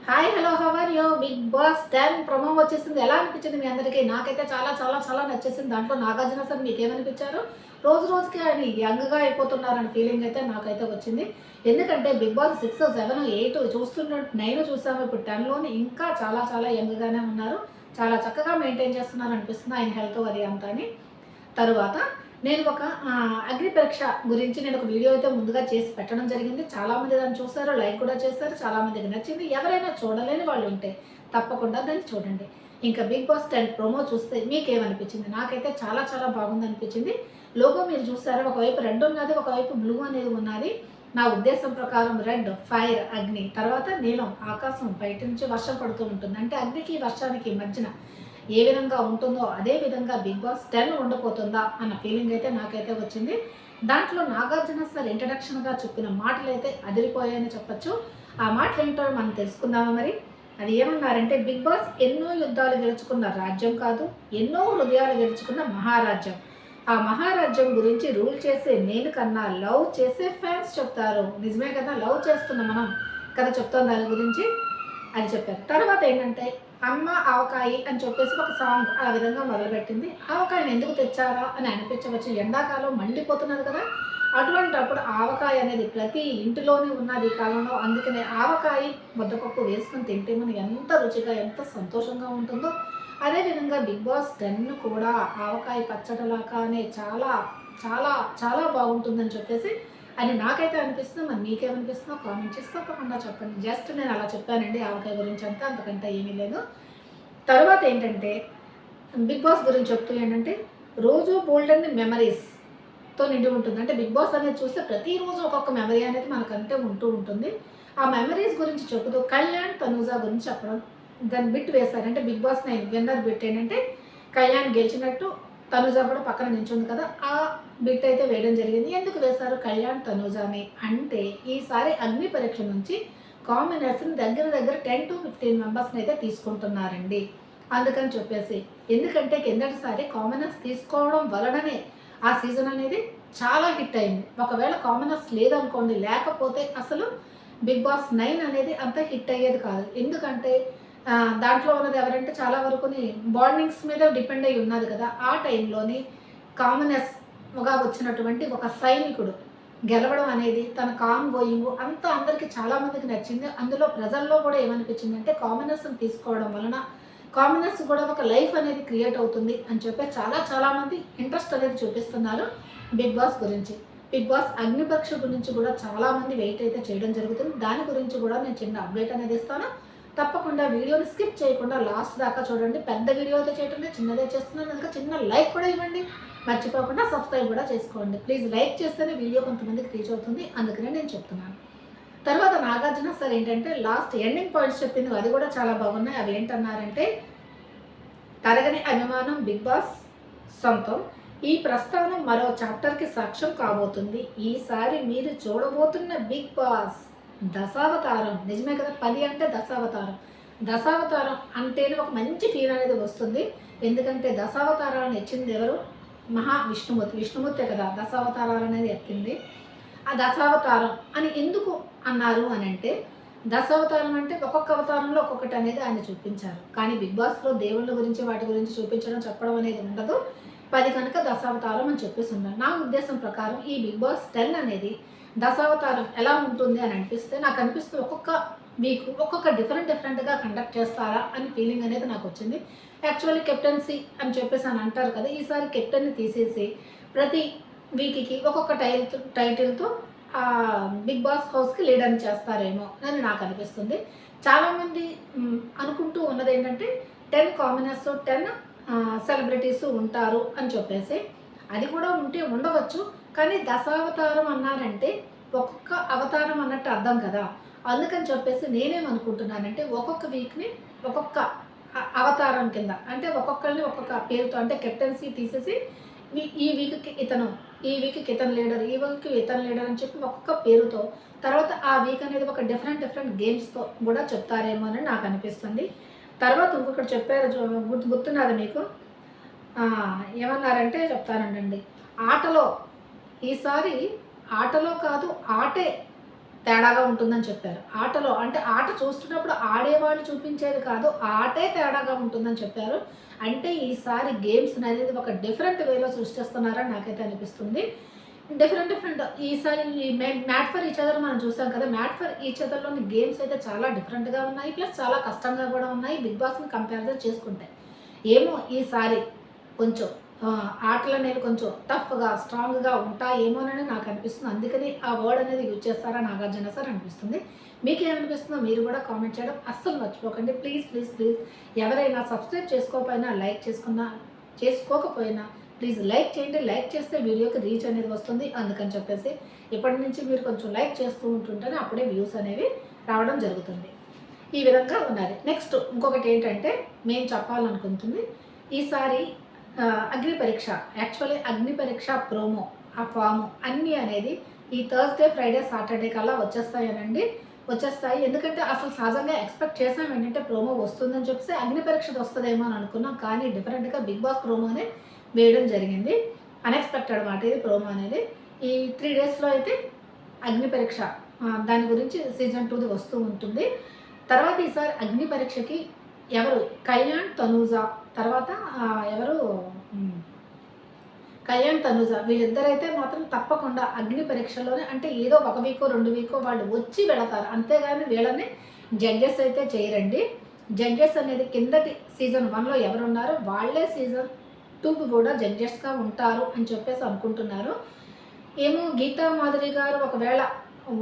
Hi hello how are you? Big boss 10 promo వచ్చేసింది. ఎలా అనిపించింది మీ అందరికీ? నాకైతే చాలా చాలా చాలా నచ్చేసింది. దాంట్లో నాగార్జున సార్ మీకేమనిపించారు? రోజు రోజుకి ఆయన యంగ్‌గా అయిపోతున్నారన్న ఫీలింగ్ అయితే నాకైతే వచ్చింది. ఎందుకంటే బిగ్ బాస్ 6, 7, 8 చూస్తున్న 9 చూసాము. ఇప్పుడు 10లోని ఇంకా చాలా చాలా యంగ్‌గానే ఉన్నారు. చాలా చక్కగా మెయింటైన్ చేస్తున్నారు అనిపిస్తుంది ఆయన హెల్త్ అది అంతా అని. తరువాత నేను ఒక అగ్ని పరీక్ష గురించి నేను ఒక వీడియో అయితే ముందుగా చేసి పెట్టడం జరిగింది. చాలామంది దాన్ని చూసారు, లైక్ కూడా చేశారు. చాలామందికి నచ్చింది. ఎవరైనా చూడలేని వాళ్ళు ఉంటే తప్పకుండా దాన్ని చూడండి. ఇంకా 'బిగ్ బాస్ 10' ప్రోమో చూస్తే మీకేమనిపించింది? నాకైతే చాలా చాలా బాగుందనిపించింది. లోగో మీరు చూసారా? ఒకవైపు రెడ్ ఉన్నది, ఒకవైపు బ్లూ అనేది ఉన్నది. నా ఉద్దేశం ప్రకారం రెడ్ ఫైర్ అగ్ని, తర్వాత నీలం ఆకాశం, బయట నుంచి వర్షం పడుతూ ఉంటుంది. అంటే అగ్నికి, వర్షానికి మధ్యన ఏ విధంగా ఉంటుందో అదే విధంగా 'బిగ్ బాస్ 10' ఉండబోతుందా అన్న ఫీలింగ్ అయితే నాకైతే వచ్చింది. దాంట్లో నాగార్జున సార్ ఇంట్రడక్షన్‌గా చెప్పిన మాటలైతే అదిరిపోయాయని చెప్పొచ్చు. ఆ మాటలేంటో మనం తెలుసుకుందామా మరి? అది ఏమన్నారంటే, 'బిగ్ బాస్ ఎన్నో యుద్ధాలు గెలుచుకున్న రాజ్యం కాదు, ఎన్నో హృదయాలు గెలుచుకున్న మహారాజ్యం. ఆ మహారాజ్యం గురించి రూల్ చేసే నేను కన్నా లవ్ చేసే ఫ్యాన్స్ చెప్తారు.' నిజమే కదా! లవ్ చేస్తున్న మనం కదా చెప్తాం దాని గురించి అని చెప్పారు. తర్వాత ఏంటంటే, 'అమ్మ ఆవకాయి' అని చెప్పేసి ఒక సాంగ్ ఆ విధంగా మొదలుపెట్టింది. ఆవకాయని ఎందుకు తెచ్చారా అని అనిపించవచ్చు. ఎండాకాలం మండిపోతున్నది కదా! అటువంటప్పుడు ఆవకాయ అనేది ప్రతి ఇంటిలోనే ఉన్నది ఈ కాలంలో. అందుకనే ఆవకాయి, ముద్దపప్పు వేసుకొని తింటే మనకి ఎంత రుచిగా, ఎంత సంతోషంగా ఉంటుందో, అదేవిధంగా 'బిగ్ బాస్ 10' కూడా ఆవకాయ పచ్చడిలాగానే చాలా, చాలా, చాలా బాగుంటుందని చెప్పేసి అని నాకైతే అనిపిస్తుంది. మరి మీకేమనిపిస్తుందో కామెంట్ చేసి తప్పకుండా చెప్పండి. జస్ట్ నేను అలా చెప్పానండి ఆవకాయ గురించి అంతా, అంతకంటే ఏమీ లేదు. తర్వాత ఏంటంటే, 'బిగ్ బాస్' గురించి చెప్తూ ఏంటంటే, రోజు బోలెడన్ని మెమరీస్‌తో నిండి ఉంటుంది. అంటే 'బిగ్ బాస్' అనేది చూస్తే ప్రతిరోజు ఒక్కొక్క మెమరీ అనేది మనకంటే ఉంటూ ఉంటుంది. ఆ మెమరీస్ గురించి చెబుతూ కళ్యాణ్, తనూజ గురించి చెప్పడం, దాని బిట్ వేశారు. అంటే 'బిగ్ బాస్ 9' విన్నర్ బిట్ ఏంటంటే, కళ్యాణ్ గెలిచినట్టు తనుజ కూడా పక్కన నించుంది కదా! ఆ బిట్ అయితే వేయడం జరిగింది. ఎందుకు వేశారు కళ్యాణ్, తనూజని అంటే, ఈసారి అగ్ని పరీక్ష నుంచి కాంబినేషన్ దగ్గర దగ్గర 10-15 మెంబర్స్‌నైతే తీసుకుంటున్నారండి. అందుకని చెప్పేసి. ఎందుకంటే కిందటిసారి కామనర్స్ తీసుకోవడం వలననే ఆ సీజన్ అనేది చాలా హిట్ అయింది. ఒకవేళ కామనర్స్ లేదనుకోండి, లేకపోతే అసలు 'బిగ్ బాస్ 9' అనేది అంత హిట్ అయ్యేది కాదు. ఎందుకంటే దాంట్లో ఉన్నది ఎవరంటే చాలా వరకుని బాండింగ్స్ మీద డిపెండ్ అయ్యి ఉన్నది కదా! ఆ టైంలోని కామనర్స్‌గా వచ్చినటువంటి ఒక సైనికుడు గెలవడం అనేది తన కామ్ గోయింగు అంతా అందరికి చాలా మందికి నచ్చింది. అందులో ప్రజల్లో కూడా ఏమనిపించిందంటే కామనర్స్‌ని తీసుకోవడం వలన కామనర్స్ కూడా ఒక లైఫ్ అనేది క్రియేట్ అవుతుంది అని చెప్పి చాలా చాలా మంది ఇంట్రెస్ట్ అనేది చూపిస్తున్నారు 'బిగ్ బాస్' గురించి. 'బిగ్ బాస్' అగ్ని పరీక్ష గురించి కూడా చాలా మంది వెయిట్ అయితే చేయడం జరుగుతుంది. దాని గురించి కూడా నేను చిన్న అప్డేట్ అనేది ఇస్తాను. తప్పకుండా వీడియోని స్కిప్ చేయకుండా లాస్ట్ దాకా చూడండి. పెద్ద వీడియో అయితే చేయటం లేదు, చిన్నదే చేస్తున్నాను. అందుకే చిన్న లైక్ కూడా ఇవ్వండి. మర్చిపోకుండా సబ్స్క్రైబ్ కూడా చేసుకోండి. ప్లీజ్ లైక్ చేస్తేనే వీడియో కొంతమందికి రీచ్ అవుతుంది. అందుకనే నేను చెప్తున్నాను. తర్వాత నాగార్జున సార్ ఏంటంటే లాస్ట్ ఎండింగ్ పాయింట్స్ చెప్పింది అది కూడా చాలా బాగున్నాయి. అవి ఏంటన్నారంటే, తరగని అభిమానం 'బిగ్ బాస్' సొంతం. ఈ ప్రస్థానం మరో చాప్టర్‌కి సాక్ష్యం కాబోతుంది. ఈసారి మీరు చూడబోతున్న 'బిగ్ బాస్' దశావతారం. నిజమే కదా! 10 అంటే దశావతారం. దశావతారం అంటేనే ఒక మంచి ఫీల్ అనేది వస్తుంది. ఎందుకంటే దశావతారాలను ఇచ్చింది ఎవరు? విష్ణుమూర్తి. విష్ణుమూర్తే కదా దశావతారాలనేది ఎత్తింది. ఆ దశావతారం అని ఎందుకు అన్నారు అనంటే, దశావతారం అంటే ఒక్కొక్క అవతారంలో ఒక్కొక్కటి అనేది ఆయన చూపించారు. కానీ 'బిగ్ బాస్‌లో' దేవుళ్ళ గురించి వాటి గురించి చూపించడం, చెప్పడం అనేది ఉండదు. 10 కనుక దశావతారం అని చెప్పేసి ఉన్నారు. నా ఉద్దేశం ప్రకారం ఈ 'బిగ్ బాస్ 10' అనేది దశావతారం ఎలా ఉంటుంది అని అనిపిస్తే, నాకు అనిపిస్తుంది ఒక్కొక్క వీక్ ఒక్కొక్క డిఫరెంట్‌గా కండక్ట్ చేస్తారా అని ఫీలింగ్ అనేది నాకొచ్చింది. యాక్చువల్లీ కెప్టెన్సీ అని చెప్పేసి అని అంటారు కదా! ఈసారి కెప్టెన్‌ని తీసేసి ప్రతి వీక్‌కి ఒక్కొక్క టైటిల్‌తో 'బిగ్ బాస్' హౌస్‌కి లీడర్‌ని చేస్తారేమో అని నాకు అనిపిస్తుంది. చాలామంది అనుకుంటూ ఉన్నదేంటంటే 10 కామనర్స్, 10 సెలబ్రిటీస్ ఉంటారు అని చెప్పేసి. అది కూడా ఉంటే ఉండవచ్చు. కానీ దశావతారం అన్నారంటే ఒక్కొక్క అవతారం అన్నట్టు అర్థం కదా! అందుకని చెప్పేసి నేనేమనుకుంటున్నానంటే ఒక్కొక్క వీక్‌ని ఒక్కొక్క అవతారం కింద అంటే ఒక్కొక్కళ్ళని ఒక్కొక్క పేరుతో అంటే కెప్టెన్సీ తీసేసి ఈ వీక్‌కి ఇతను, ఈ వీక్‌కి ఇతను లీడర్, ఈ వీక్‌కి ఇతను లీడర్ అని చెప్పి ఒక్కొక్క పేరుతో తర్వాత ఆ వీక్ అనేది ఒక డిఫరెంట్ గేమ్స్‌తో కూడా చెప్తారేమో అని నాకు అనిపిస్తుంది. తర్వాత ఇంకొకటి చెప్పారు గుర్తున్నదా మీకు? ఏమన్నారంటే చెప్తానండండి. ఆటలో ఈసారి ఆటలో కాదు ఆటే తేడాగా ఉంటుందని చెప్పారు. ఆటలో అంటే ఆట చూస్తున్నప్పుడు ఆడేవాళ్ళు చూపించేది కాదు. ఆటే తేడాగా ఉంటుందని చెప్పారు. అంటే ఈసారి గేమ్స్‌ననేది ఒక డిఫరెంట్ వేలో సృష్టిస్తున్నారని నాకైతే అనిపిస్తుంది. డిఫరెంట్ ఈసారి ఈ మ్యాట్ ఫర్ ఈచ్ అదర్ మనం చూసాం కదా! మ్యాట్ ఫర్ ఈచ్ అదర్‌లోని గేమ్స్ అయితే చాలా డిఫరెంట్‌గా ఉన్నాయి. ప్లస్ చాలా కష్టంగా కూడా ఉన్నాయి. బిగ్ బాస్‌ని కంపారిజన్ చేసుకుంటే. ఏమో ఈసారి కొంచెం ఆటలనేవి కొంచెం టఫ్‌గా, స్ట్రాంగ్‌గా ఉంటాయేమోనని నాకు అనిపిస్తుంది. అందుకని ఆ వర్డ్ అనేది యూజ్ చేస్తారా నాగార్జున సార్ అనిపిస్తుంది. మీకేమనిపిస్తుందో మీరు కూడా కామెంట్ చేయడం అస్సలు మర్చిపోకండి. ప్లీజ్ ఎవరైనా సబ్స్క్రైబ్ చేసుకోకపోయినా, లైక్ చేసుకోకపోయినా ప్లీజ్ లైక్ చేయండి. లైక్ చేస్తే వీడియోకి రీచ్ అనేది వస్తుంది. అందుకని చెప్పేసి ఇప్పటి నుంచి మీరు కొంచెం లైక్ చేస్తూ ఉంటుంటేనే అప్పుడే వ్యూస్ అనేవి రావడం జరుగుతుంది. ఈ విధంగా ఉన్నది. నెక్స్ట్ ఇంకొకటి ఏంటంటే మేము చెప్పాలనుకుంటుంది ఈసారి అగ్ని పరీక్ష యాక్చువల్లీ అగ్ని పరీక్ష ప్రోమో ఆ ఫాము అన్నీ అనేది ఈ థర్స్‌డే, ఫ్రైడే, సాటర్డే కల్లా వచ్చేస్తాయి. ఎందుకంటే అసలు సహజంగా ఎక్స్‌పెక్ట్ చేసాం ఏంటంటే ప్రోమో వస్తుందని చెప్పేసి అగ్ని పరీక్షది వస్తదేమో అని అనుకున్నాం. కానీ డిఫరెంట్‌గా బిగ్ బాస్ ప్రోమోనే వేయడం జరిగింది. అన్‌ఎక్స్‌పెక్టెడ్ మాట ఇది ప్రోమో అనేది. ఈ 3 డేస్‌లో అయితే అగ్ని పరీక్ష దాని గురించి సీజన్ 2ది వస్తూ ఉంటుంది. తర్వాత ఈసారి అగ్ని పరీక్షకి ఎవరు కళ్యాణ్, తనూజ తర్వాత ఎవరు కళ్యాణ్, తనూజ వీళ్ళిద్దరైతే మాత్రం తప్పకుండా అగ్ని పరీక్షలోనే అంటే ఏదో 1 వీకో, 2 వీకో వాళ్ళు వచ్చి వెళతారు. అంతేగాని వీళ్ళని జడ్జెస్ అయితే చేయరండి. జడ్జెస్ అనేది కిందటి సీజన్ 1లో ఎవరున్నారో వాళ్ళే సీజన్ 2కి కూడా జడ్జెస్‌గా ఉంటారు అని చెప్పేసి అనుకుంటున్నారు. ఏమో గీతా మాధురి గారు ఒకవేళ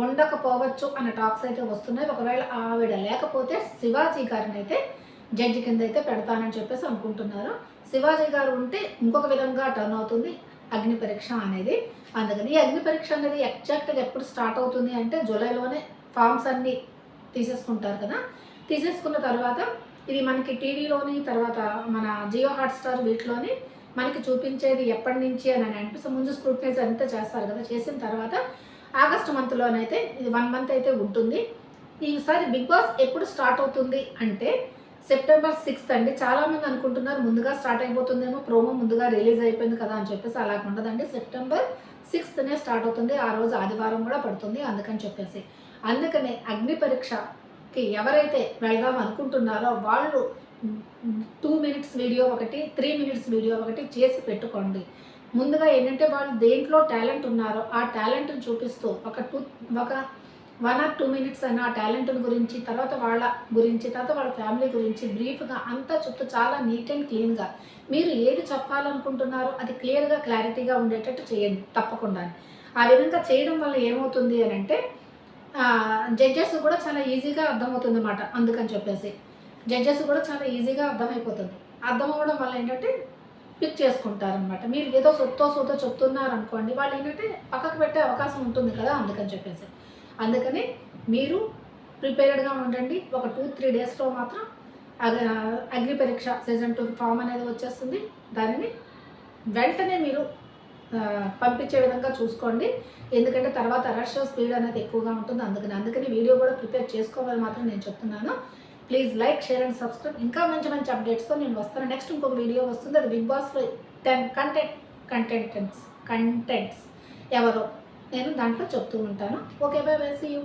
ఉండకపోవచ్చు అన్న టాక్స్ అయితే వస్తున్నాయి. ఒకవేళ ఆవిడ లేకపోతే శివాజీ గారినైతే జడ్జి కింద అయితే పెడతానని చెప్పేసి అనుకుంటున్నారు. శివాజీ గారు ఉంటే ఇంకొక విధంగా టర్న్ అవుతుంది అగ్ని పరీక్ష అనేది. అందుకని ఈ అగ్ని పరీక్ష అనేది ఎగ్జాక్ట్‌గా ఎప్పుడు స్టార్ట్ అవుతుంది అంటే జూలైలోనే ఫార్మ్స్ అన్నీ తీసేసుకుంటారు కదా! తీసేసుకున్న తర్వాత ఇది మనకి టీవీలోని తర్వాత మన జియో హాట్‌స్టార్ వీటిలోని మనకి చూపించేది ఎప్పటి నుంచి అని అనిపిస్తే ముందు స్క్రూటినైజ్ అంతా చేస్తారు కదా! చేసిన తర్వాత ఆగస్ట్ మంత్‌లోనైతే ఇది 1 మంత్ అయితే ఉంటుంది. ఈసారి బిగ్ బాస్ ఎప్పుడు స్టార్ట్ అవుతుంది అంటే సెప్టెంబర్ 6థ్ అండి. చాలామంది అనుకుంటున్నారు ముందుగా స్టార్ట్ అయిపోతుందేమో ప్రోమో ముందుగా రిలీజ్ అయిపోయింది కదా అని చెప్పేసి అలాగ ఉండదండి. సెప్టెంబర్ 6థ్‌నే స్టార్ట్ అవుతుంది. ఆ రోజు ఆదివారం కూడా పడుతుంది అందుకని చెప్పేసి. అందుకనే అగ్ని పరీక్షకి ఎవరైతే వెళ్దాం అనుకుంటున్నారో వాళ్ళు 2 మినిట్స్ వీడియో ఒకటి, 3 మినిట్స్ వీడియో ఒకటి చేసి పెట్టుకోండి. ముందుగా ఏంటంటే వాళ్ళు దేంట్లో టాలెంట్ ఉన్నారో ఆ టాలెంట్‌ని చూపిస్తూ ఒక 1 ఆర్ 2 మినిట్స్ అయినా ఆ టాలెంట్‌ని గురించి, తర్వాత వాళ్ళ గురించి, తర్వాత వాళ్ళ ఫ్యామిలీ గురించి బ్రీఫ్‌గా అంతా చెప్తూ చాలా నీట్ అండ్ క్లీన్‌గా మీరు ఏది చెప్పాలనుకుంటున్నారో అది క్లియర్‌గా, క్లారిటీగా ఉండేటట్టు చేయండి తప్పకుండాను. ఆ విధంగా చేయడం వల్ల ఏమవుతుంది అనంటే జడ్జెస్ కూడా చాలా ఈజీగా అర్థమవుతుందన్నమాట. అందుకని చెప్పేసి. జడ్జెస్ కూడా చాలా ఈజీగా అర్థమైపోతుంది. అర్థమవ్వడం వల్ల ఏంటంటే పిక్ చేసుకుంటారనమాట. మీరు ఏదో సోదో చెప్తున్నారనుకోండి వాళ్ళేంటంటే పక్కకు పెట్టే అవకాశం ఉంటుంది కదా! అందుకని చెప్పేసి. అందుకని మీరు ప్రిపేర్డ్‌గా ఉండండి. ఒక 2, 3 డేస్‌లో మాత్రం అగ్ని పరీక్ష సీజన్ 2 ఫామ్ అనేది వచ్చేస్తుంది. దానిని వెంటనే మీరు పంపించే విధంగా చూసుకోండి. ఎందుకంటే తర్వాత రష్ స్పీడ్ అనేది ఎక్కువగా ఉంటుంది. అందుకని వీడియో కూడా ప్రిపేర్ చేసుకోవాలని మాత్రం నేను చెప్తున్నాను. Please like, share and subscribe. ఇంకా మంచి అప్డేట్స్‌తో నేను వస్తాను. నెక్స్ట్ ఇంకొక వీడియో వస్తుంది. అది బిగ్ బాస్‌లో 10 కంటెంట్స్ ఎవరో నేను దాంట్లో చెప్తూ ఉంటాను. ఓకే. బై. See you.